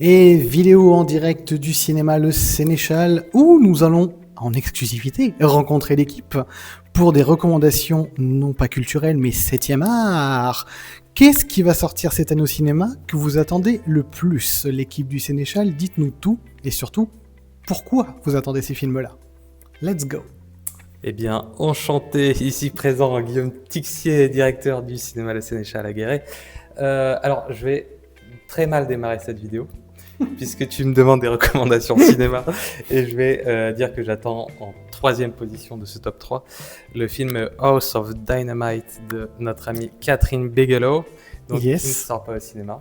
Et vidéo en direct du cinéma Le Sénéchal, où nous allons, en exclusivité, rencontrer l'équipe pour des recommandations non pas culturelles, mais 7e art. Qu'est-ce qui va sortir cette année au cinéma que vous attendez le plus? L'équipe du Sénéchal, dites-nous tout, et surtout, pourquoi vous attendez ces films-là? Let's go. Eh bien, enchanté, ici présent, Guillaume Tixier, directeur du cinéma Le Sénéchal à Guéret. Alors, je vais très mal démarrer cette vidéo, puisque tu me demandes des recommandations cinéma, et je vais dire que j'attends en 3e position de ce top 3, le film House of Dynamite de notre amie Catherine Bigelow, donc qui ne sort pas au cinéma.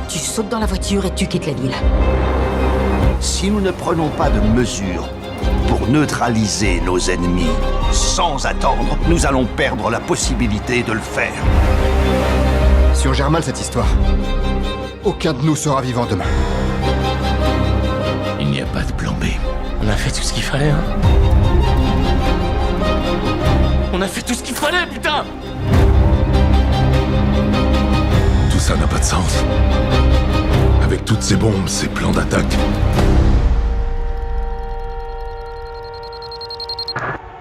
Tu sautes dans la voiture et tu quittes la ville. Si nous ne prenons pas de mesures pour neutraliser nos ennemis sans attendre, nous allons perdre la possibilité de le faire. Si on gère mal cette histoire, aucun de nous sera vivant demain. Il n'y a pas de plan B. On a fait tout ce qu'il fallait, hein. On a fait tout ce qu'il fallait, putain. Tout ça n'a pas de sens. Avec toutes ces bombes, ces plans d'attaque.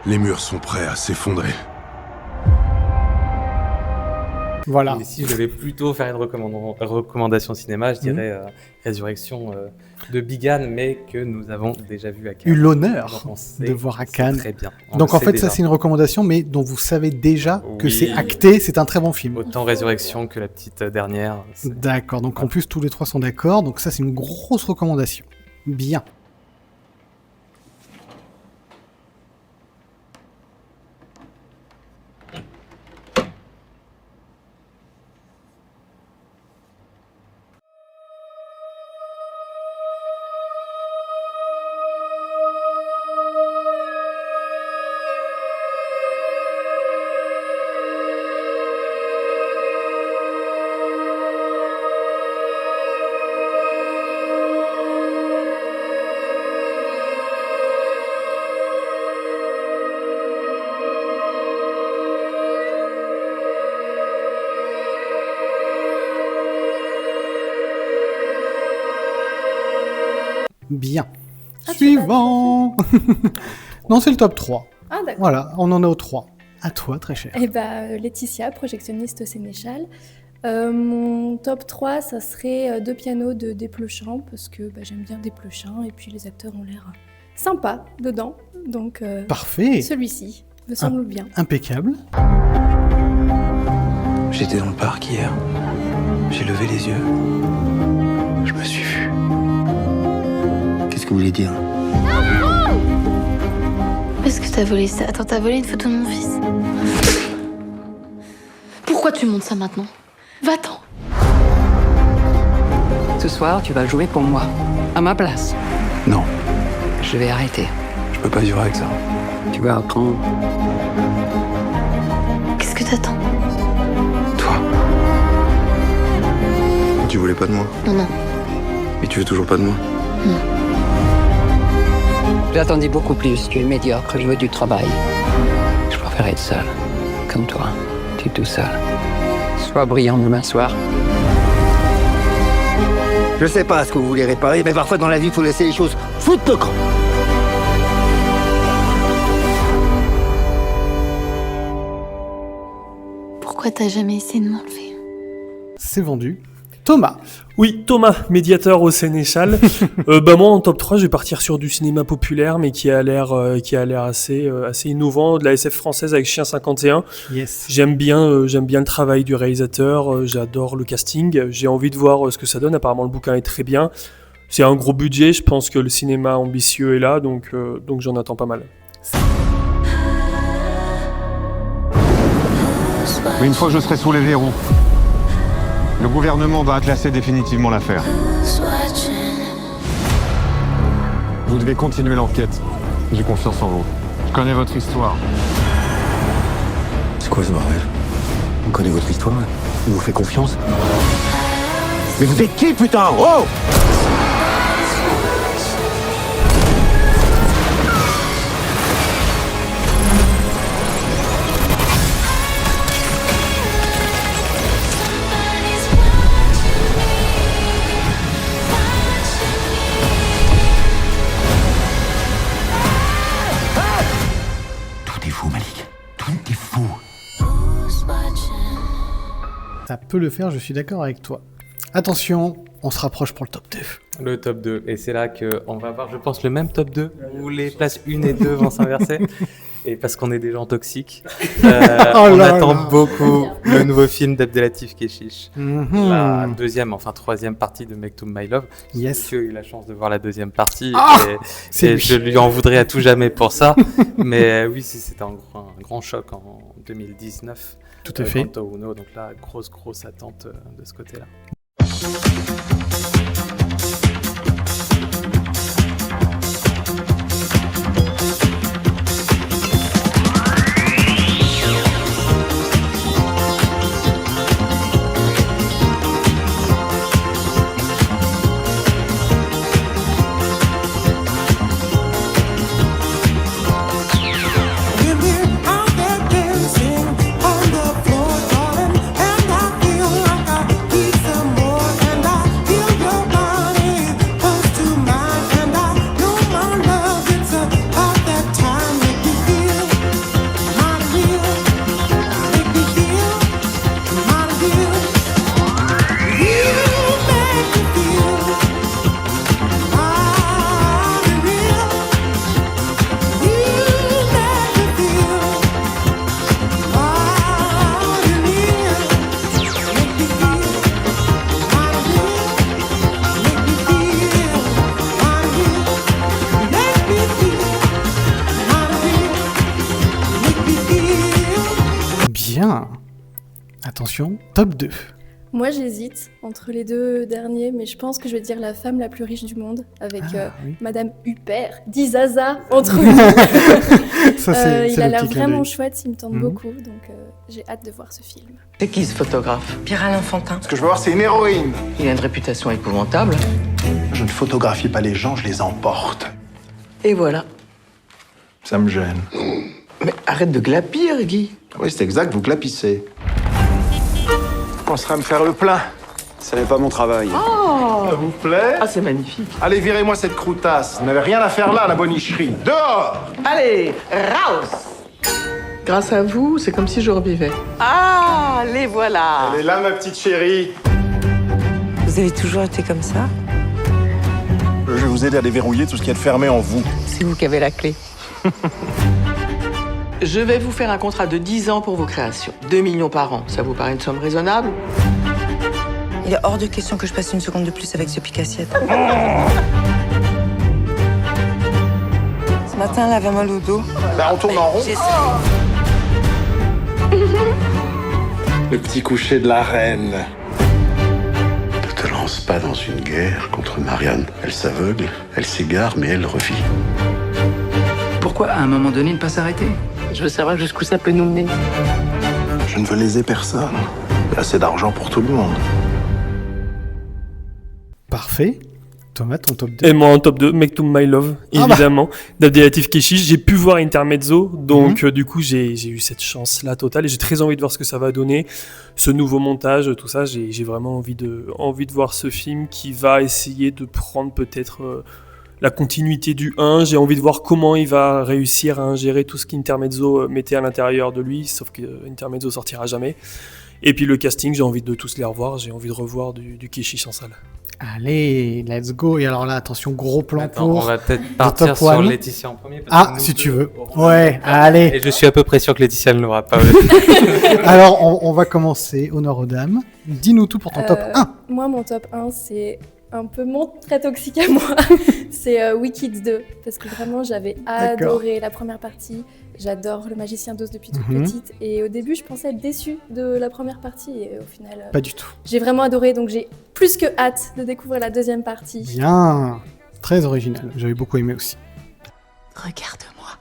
Les murs sont prêts à s'effondrer. Voilà. Et si je devais plutôt faire une recommandation cinéma, je dirais Résurrection de Bigan, mais que nous avons déjà vu à Cannes. Eu l'honneur de voir à Cannes. Très bien. Donc en fait, ça c'est une recommandation, mais dont vous savez déjà que c'est acté, c'est un très bon film. Autant Résurrection que la petite dernière. D'accord, donc en plus tous les trois sont d'accord, donc ça c'est une grosse recommandation. Bien. Bien. Suivant. Non, c'est le top 3. Ah, d'accord. Voilà, on en est au 3. À toi, très cher. Eh ben, Laetitia, projectionniste au Sénéchal. Mon top 3, ça serait Deux pianos de Desplechin, parce que j'aime bien Desplechin, et puis les acteurs ont l'air sympas dedans. Donc, parfait. Celui-ci me semble bien. Impeccable. J'étais dans le parc hier. J'ai levé les yeux. Je me suis vu. Qu'est-ce que vous voulez dire? Est-ce que t'as volé ça? Attends, t'as volé une photo de mon fils? Pourquoi tu montes ça maintenant? Va-t'en. Ce soir, tu vas jouer pour moi, à ma place. Non, Je vais arrêter. je peux pas vivre avec ça. Tu vas apprendre. Qu'est-ce que t'attends? Toi. Tu voulais pas de moi? Non. Et tu veux toujours pas de moi? J'attendais beaucoup plus. Tu es médiocre, je veux du travail. Je préfère être seul. Comme toi. Tu es tout seul. Sois brillant demain soir. Je sais pas ce que vous voulez réparer, mais parfois dans la vie, il faut laisser les choses foutre le camp. Pourquoi t'as jamais essayé de m'enlever? C'est vendu. Thomas. Oui, Thomas, médiateur au Sénéchal. Moi, en top 3, je vais partir sur du cinéma populaire, mais qui a l'air assez innovant, de la SF française avec Chien 51. Yes. J'aime bien le travail du réalisateur, j'adore le casting, j'ai envie de voir ce que ça donne. Apparemment, le bouquin est très bien. C'est un gros budget, je pense que le cinéma ambitieux est là, donc j'en attends pas mal. Mais une fois que je serai sous les verrous, le gouvernement va classer définitivement l'affaire. Vous devez continuer l'enquête. J'ai confiance en vous. Je connais votre histoire. C'est quoi ce bordel? On connaît votre histoire? On vous fait confiance? Mais vous êtes qui, putain? Oh! Ça peut le faire, je suis d'accord avec toi. Attention, on se rapproche pour le top 2. Le top 2. Et c'est là qu'on va avoir, je pense, le même top 2 où les places 1 et 2 vont s'inverser. Et parce qu'on est des gens toxiques, on attend beaucoup le nouveau film d'Abdelatif Kechiche. La deuxième, enfin troisième partie de Make to My Love. Yes. J'ai eu la chance de voir la deuxième partie et je lui en voudrais à tout jamais pour ça. Mais oui, c'était un grand choc en 2019. Tout à fait. Quanto Uno, donc là, grosse attente de ce côté-là. Bien. Attention, top 2. Moi, j'hésite entre les deux derniers, mais je pense que je vais dire La femme la plus riche du monde, avec Madame Huppert, dit Zaza, entre nous. Ça, il a l'air vraiment chouette, il me tente beaucoup, donc j'ai hâte de voir ce film. C'est qui ce photographe? Pierre-Alain Fantin. Ce que je veux voir, c'est une héroïne. Il a une réputation épouvantable. Je ne photographie pas les gens, je les emporte. Et voilà. Ça me gêne. Mais arrête de glapir, Guy. Oui, c'est exact, vous glapissez. Vous penserez à me faire le plein. Ce n'est pas mon travail. Oh! Ça vous plaît? Ah, c'est magnifique. Allez, virez-moi cette croutasse. Vous n'avez rien à faire là, la bonicherie. Dehors! Allez, raus! Grâce à vous, c'est comme si je revivais. Ah, les voilà! Elle est là, ma petite chérie. Vous avez toujours été comme ça? Je vais vous aider à déverrouiller tout ce qui est fermé en vous. C'est vous qui avez la clé. Je vais vous faire un contrat de 10 ans pour vos créations. 2 millions par an, ça vous paraît une somme raisonnable? Il est hors de question que je passe une seconde de plus avec ce pique-assiette. Ce matin, elle avait mal au dos. Ben, on tourne en rond. Le petit coucher de la reine. Ne te lance pas dans une guerre contre Marianne. Elle s'aveugle, elle s'égare, mais elle revit. Pourquoi, à un moment donné, ne pas s'arrêter? Je veux savoir jusqu'où ça peut nous mener. Je ne veux léser personne. Il y a assez d'argent pour tout le monde. Parfait. Thomas, ton top 2. Et moi en top 2, Make to My Love, évidemment, d'Abdelatif Kechiche. J'ai pu voir Intermezzo, donc du coup j'ai eu cette chance-là totale et j'ai très envie de voir ce que ça va donner, ce nouveau montage, tout ça. J'ai vraiment envie de voir ce film qui va essayer de prendre peut-être la continuité du 1. J'ai envie de voir comment il va réussir à ingérer tout ce qu'Intermezzo mettait à l'intérieur de lui, sauf que Intermezzo sortira jamais. Et puis le casting, j'ai envie de tous les revoir, j'ai envie de revoir du Kechiche en salle. Allez, let's go. Et alors là, attention, gros plan pour... On va peut-être partir sur Laetitia en premier. Si tu veux. Ouais, allez. Et je suis à peu près sûr que Laetitia ne l'aura pas. Alors, on va commencer. Honneur aux dames. Dis-nous tout pour ton top 1. Moi, mon top 1, c'est un peu très toxique à moi. C'est Wicked 2. Parce que vraiment, j'avais adoré la première partie. J'adore Le Magicien d'Oz depuis toute petite. Et au début, je pensais être déçue de la première partie. Et au final, pas du tout. J'ai vraiment adoré. Donc, j'ai plus que hâte de découvrir la deuxième partie. Bien. Très original. J'avais beaucoup aimé aussi. Regarde-moi.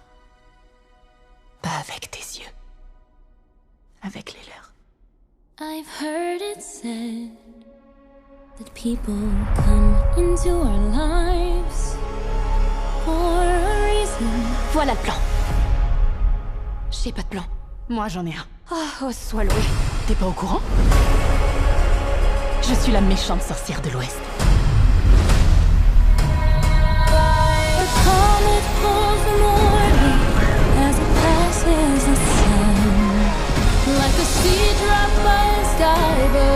Pas avec tes yeux. Avec les leurs. I've heard it said that people come into our lives for a reason. Voilà le plan. J'ai pas de plan. Moi, j'en ai un. Oh, sois loué. T'es pas au courant? Je suis la méchante sorcière de l'Ouest. A comet pulls the morning as it passes the sun, like a sea dropped by a sky bird.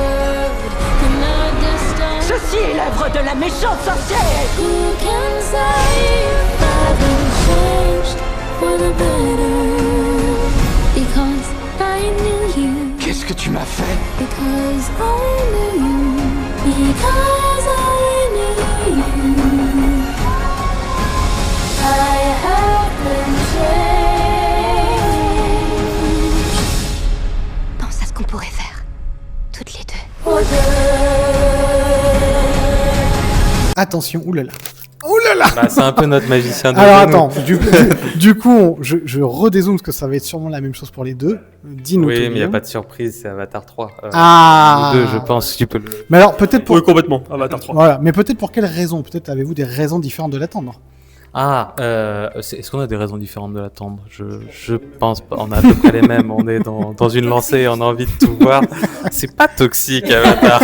de la méchante sorcière. Who can say if I've been changed for the better? Because I knew you. Qu'est-ce que tu m'as fait? Because I knew you. Because I knew you. I have been changed. Pense à ce qu'on pourrait faire, toutes les deux. For Attention, oulala. Oulala. Bah, c'est un peu notre magicien de Alors genou. attends, du coup, je redézoome parce que ça va être sûrement la même chose pour les deux. Dis-nous. Oui, tout, mais il n'y a Guillaume. pas de surprise, c'est Avatar 3. Ah. Les deux, je pense que tu peux le... Mais alors peut-être pour. Oui, complètement, Avatar 3. Voilà, mais peut-être pour quelles raisons? Peut-être avez-vous des raisons différentes de l'attendre? Est-ce qu'on a des raisons différentes de l'attendre? Je pense pas. On a à peu près les mêmes. On est dans une lancée, on a envie de tout voir. C'est pas toxique, Avatar.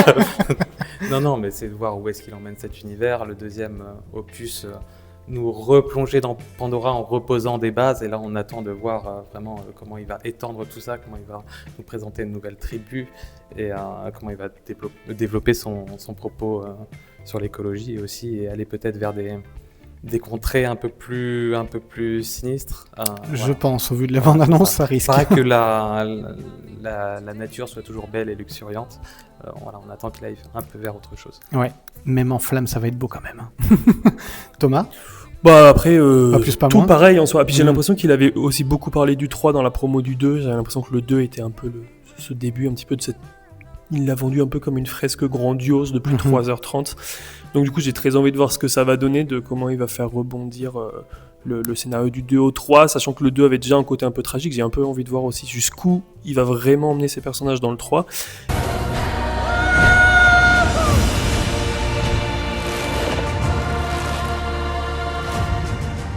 Non, mais c'est de voir où est-ce qu'il emmène cet univers. Le deuxième opus nous replonger dans Pandora en reposant des bases. Et là, on attend de voir vraiment comment il va étendre tout ça, comment il va nous présenter une nouvelle tribu et comment il va développer son propos sur l'écologie et aussi et aller peut-être vers des contrées un peu plus sinistres. Je Voilà. pense, au vu de la bande-annonce, ça risque. Il paraît que la nature soit toujours belle et luxuriante. Voilà, on attend qu'il aille un peu vers autre chose. Ouais, même en flamme, ça va être beau quand même. Thomas? Bah après, Pas plus, pas tout moins. pareil en soi. Et puis j'ai l'impression qu'il avait aussi beaucoup parlé du 3 dans la promo du 2. J'avais l'impression que le 2 était un peu ce début un petit peu de cette... Il l'a vendu un peu comme une fresque grandiose de plus de 3h30. Donc du coup, j'ai très envie de voir ce que ça va donner, de comment il va faire rebondir le scénario du 2 au 3, sachant que le 2 avait déjà un côté un peu tragique. J'ai un peu envie de voir aussi jusqu'où il va vraiment emmener ses personnages dans le 3.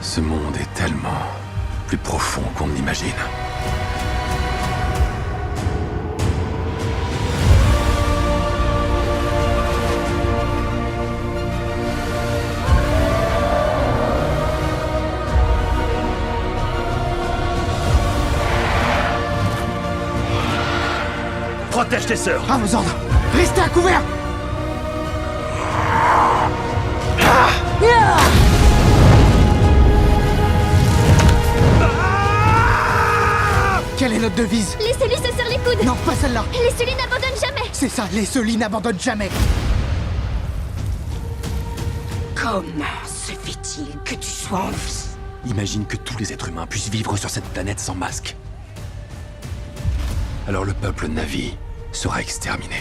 Ce monde est tellement plus profond qu'on ne l'imagine. Protège tes sœurs. À vos ordres. Restez à couvert. Quelle est notre devise? Laissez-lui se serrer les coudes. Non, pas celle-là. Laissez-lui n'abandonne jamais. C'est ça, les Soli n'abandonnent jamais. Comment se fait-il que tu sois en vie? Imagine que tous les êtres humains puissent vivre sur cette planète sans masque. Alors le peuple Na'vi sera exterminé.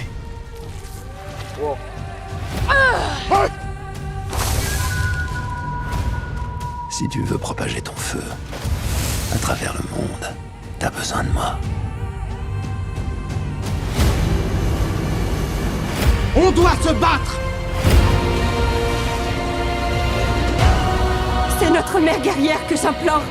Si tu veux propager ton feu à travers le monde, t'as besoin de moi. On doit se battre. C'est notre mère guerrière que j'implore.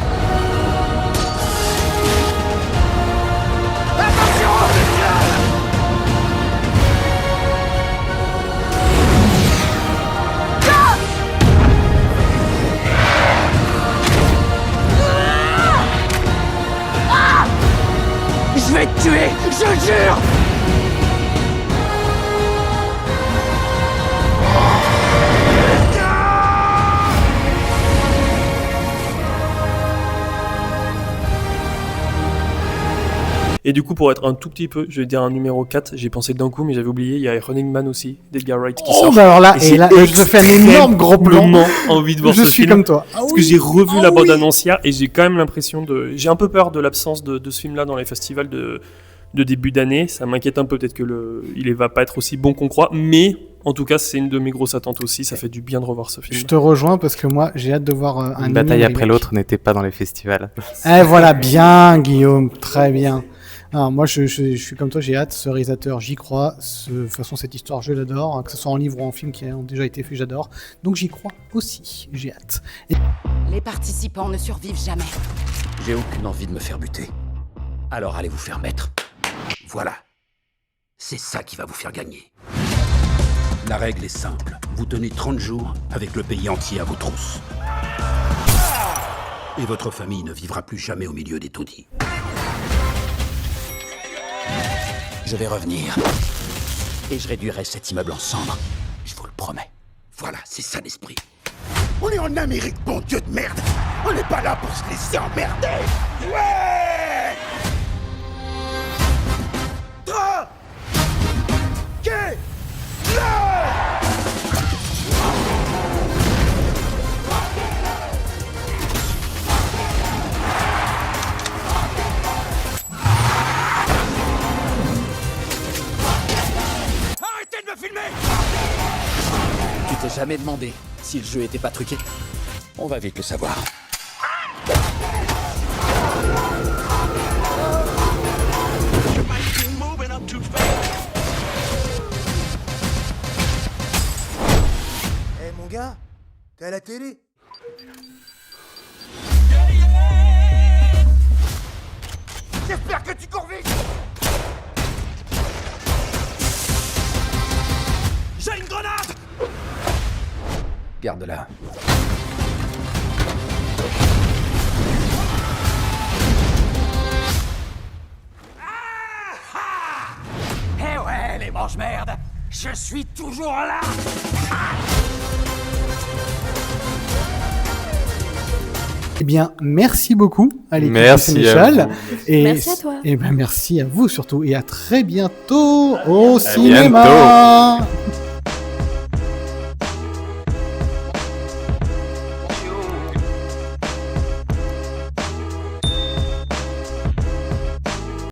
Je vais te tuer, je jure. Et du coup, pour être un tout petit peu, je vais dire un numéro 4, j'ai pensé d'un coup, mais j'avais oublié, il y a Running Man aussi, d'Edgar Wright qui sort. Bah alors là, j'ai je fais un énorme gros plan. envie de voir Je ce suis film. comme toi. Parce que j'ai revu la bande-annonce hier et j'ai quand même l'impression de... J'ai un peu peur de l'absence de ce film-là dans les festivals de début d'année. Ça m'inquiète un peu, peut-être que il va pas être aussi bon qu'on croit, mais en tout cas, c'est une de mes grosses attentes aussi. Ça fait du bien de revoir ce film. Je te rejoins parce que moi, j'ai hâte de voir un Une bataille remake. après l'autre n'était pas dans les festivals. Eh voilà, bien Guillaume, très bien. Alors, moi, je suis comme toi, j'ai hâte. Ce réalisateur, j'y crois. De toute façon, cette histoire, je l'adore. Hein, que ce soit en livre ou en film qui ont déjà été faits, j'adore. Donc, j'y crois aussi. J'ai hâte. Les participants ne survivent jamais. J'ai aucune envie de me faire buter. Alors allez vous faire mettre. Voilà. C'est ça qui va vous faire gagner. La règle est simple. Vous tenez 30 jours avec le pays entier à vos trousses. Et votre famille ne vivra plus jamais au milieu des taudis. Je vais revenir. Et je réduirai cet immeuble en cendres. Je vous le promets. Voilà, c'est ça l'esprit. On est en Amérique, bon Dieu de merde. On n'est pas là pour se laisser emmerder. Ouais. Arrêtez de me filmer! Tu t'es jamais demandé si le jeu était pas truqué? On va vite le savoir. Eh mon gars, t'es à la télé? J'espère que tu cours vite. J'ai une grenade. Garde-la. Eh ouais, les mange-merdes, je suis toujours là. Eh bien, merci beaucoup à l'équipe Merci du Sénéchal. à vous. Et, Merci à toi. Et ben, merci à vous surtout. Et à très bientôt au À cinéma. bientôt.